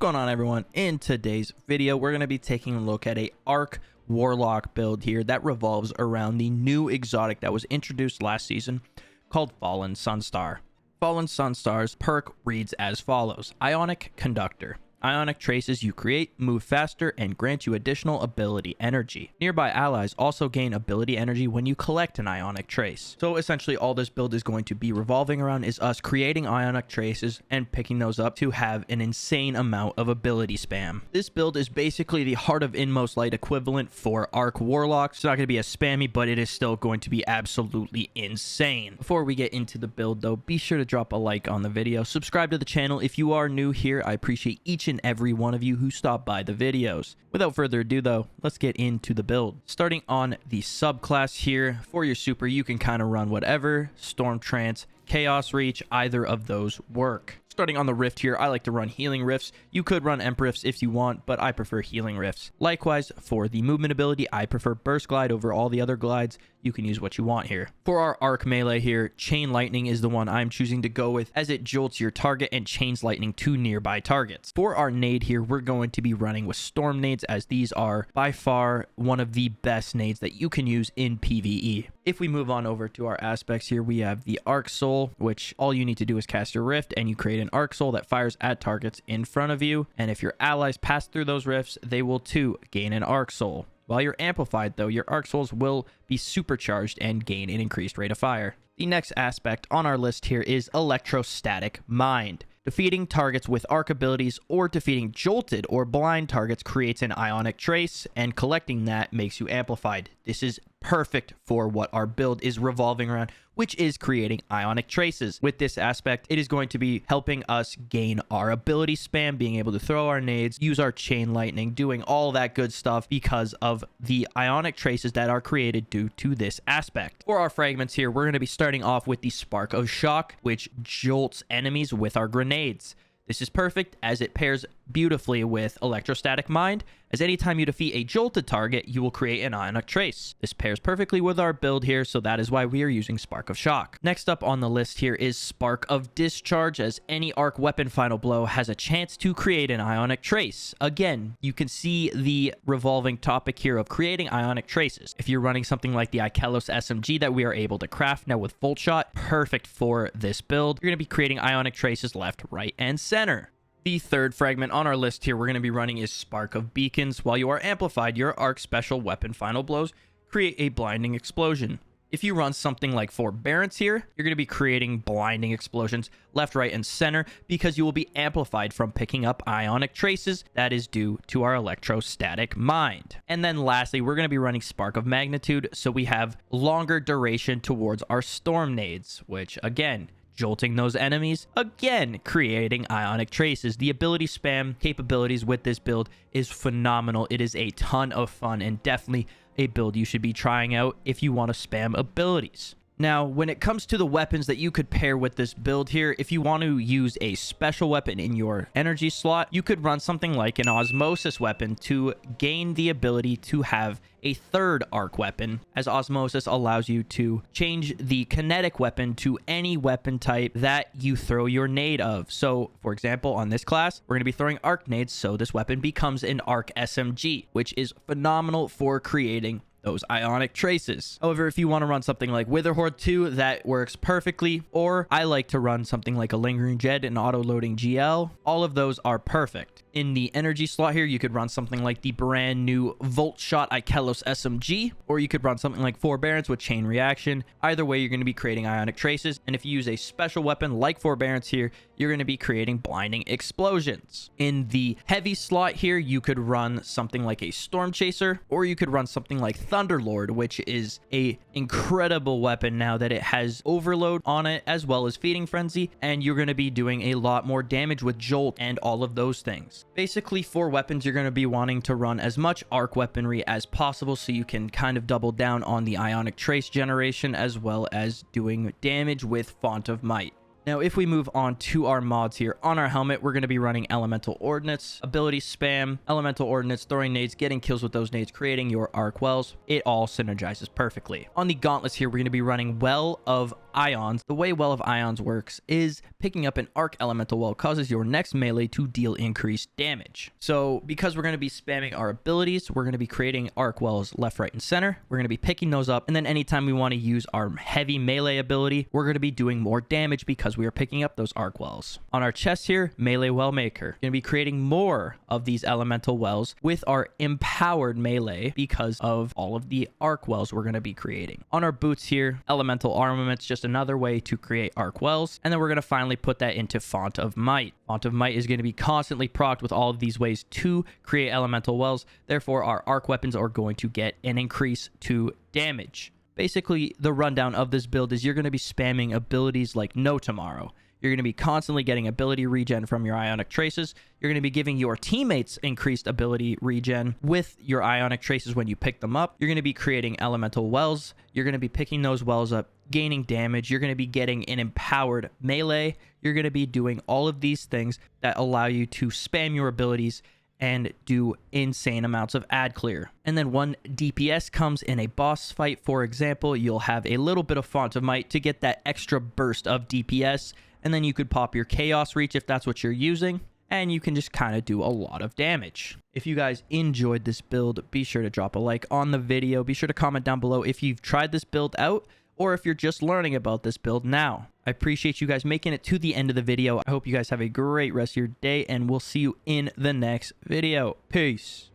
going on, everyone? In today's video, we're going to be taking a look at a Arc Warlock build here that revolves around the new exotic that was introduced last season called Fallen Sunstar. Fallen Sunstar's perk reads as follows: Ionic Conductor. Ionic traces you create move faster and grant you additional ability energy. Nearby allies also gain ability energy when you collect an ionic trace. So essentially all this build is going to be revolving around is us creating ionic traces and picking those up to have an insane amount of ability spam. This build is basically the Heart of Inmost Light equivalent for Arc Warlock. It's not going to be as spammy, but it is still going to be absolutely insane. Before we get into the build though, be sure to drop a like on the video, subscribe to the channel if you are new here. I appreciate each and every one of you who stop by the videos. Without further ado though, let's get into the build. Starting on the subclass here, for your super you can kind of run whatever. Storm Trance, Chaos Reach, either of those work. Starting on the Rift here, I like to run Healing Rifts. You could run Emp Rifts if you want, but I prefer Healing Rifts. Likewise, for the movement ability, I prefer Burst Glide over all the other glides. You can use what you want here. For our Arc melee here, Chain Lightning is the one I'm choosing to go with, as it jolts your target and chains lightning to nearby targets. For our nade here, we're going to be running with Storm Nades, as these are by far one of the best nades that you can use in PvE. If we move on over to our aspects here, we have the Arc Soul, which all you need to do is cast your Rift and you create an Arc Soul that fires at targets in front of you. And if your allies pass through those rifts, they will too gain an Arc Soul. While you're amplified though, your Arc Souls will be supercharged and gain an increased rate of fire. The next aspect on our list here is Electrostatic Mind. Defeating targets with arc abilities or defeating jolted or blind targets creates an ionic trace, and collecting that makes you amplified. This is perfect for what our build is revolving around, which is creating ionic traces. With this aspect, it is going to be helping us gain our ability spam, being able to throw our nades, use our chain lightning, doing all that good stuff because of the ionic traces that are created due to this aspect. For our fragments here, we're going to be starting off with the Spark of Shock, which jolts enemies with our grenades. This is perfect as it pairs beautifully with Electrostatic Mind, as anytime you defeat a jolted target, you will create an ionic trace. This pairs perfectly with our build here, so that is why we are using Spark of Shock. Next up on the list here is Spark of Discharge, as any arc weapon final blow has a chance to create an ionic trace. Again, you can see the revolving topic here of creating ionic traces. If you're running something like the Ikelos SMG that we are able to craft now with Volt Shot, perfect for this build. You're going to be creating ionic traces left, right, and center. The third fragment on our list here we're going to be running is Spark of Beacons. While you are amplified, your arc special weapon final blows create a blinding explosion. If you run something like Forbearance here, you're going to be creating blinding explosions left, right, and center because you will be amplified from picking up ionic traces. That is due to our Electrostatic Mind. And then lastly, we're going to be running Spark of Magnitude, so we have longer duration towards our Storm Nades, which again, jolting those enemies, again creating ionic traces. The ability spam capabilities with this build is phenomenal. It is a ton of fun and definitely a build you should be trying out if you want to spam abilities. Now, when it comes to the weapons that you could pair with this build here, if you want to use a special weapon in your energy slot, you could run something like an Osmosis weapon to gain the ability to have a third arc weapon, as Osmosis allows you to change the kinetic weapon to any weapon type that you throw your nade of. So, for example, on this class, we're going to be throwing arc nades, so this weapon becomes an arc SMG, which is phenomenal for creating those ionic traces. However, if you want to run something like Witherhoard 2, that works perfectly, or I like to run something like a Lingering Jet and auto-loading GL. All of those are perfect. In the energy slot here, you could run something like the brand new Volt Shot Ikelos SMG, or you could run something like Forbearance with Chain Reaction. Either way, you're going to be creating ionic traces, and if you use a special weapon like Forbearance here, you're going to be creating blinding explosions. In the heavy slot here, you could run something like a Storm Chaser, or you could run something like Thunderlord, which is a incredible weapon now that it has overload on it as well as Feeding Frenzy, and you're going to be doing a lot more damage with Jolt and all of those things. Basically, for weapons, you're going to be wanting to run as much arc weaponry as possible so you can kind of double down on the ionic trace generation as well as doing damage with Font of Might. Now, if we move on to our mods here, on our helmet, we're going to be running Elemental Ordnance, ability spam, Elemental Ordnance, throwing nades, getting kills with those nades, creating your arc wells. It all synergizes perfectly. On the gauntlets here, we're going to be running Well of Ions. The way Well of Ions works is picking up an arc elemental well causes your next melee to deal increased damage. So because we're going to be spamming our abilities, we're going to be creating arc wells left, right, and center. We're going to be picking those up, and then anytime we want to use our heavy melee ability, we're going to be doing more damage because we are picking up those arc wells. On our chest here, melee well maker. Going to be creating more of these elemental wells with our empowered melee because of all of the arc wells we're going to be creating. On our boots here, elemental armaments, just another way to create arc wells. And then we're going to finally put that into Font of Might. Font of Might is going to be constantly procced with all of these ways to create elemental wells. Therefore, our arc weapons are going to get an increase to damage. Basically, the rundown of this build is you're going to be spamming abilities like no tomorrow. You're going to be constantly getting ability regen from your ionic traces. You're going to be giving your teammates increased ability regen with your ionic traces when you pick them up. You're going to be creating elemental wells. You're going to be picking those wells up, gaining damage. You're going to be getting an empowered melee. You're going to be doing all of these things that allow you to spam your abilities and do insane amounts of ad clear. And then when DPS comes in a boss fight, for example, you'll have a little bit of Font of Might to get that extra burst of DPS. And then you could pop your Chaos Reach if that's what you're using, and you can just kind of do a lot of damage. If you guys enjoyed this build, be sure to drop a like on the video. Be sure to comment down below if you've tried this build out or if you're just learning about this build now. I appreciate you guys making it to the end of the video. I hope you guys have a great rest of your day, and we'll see you in the next video. Peace.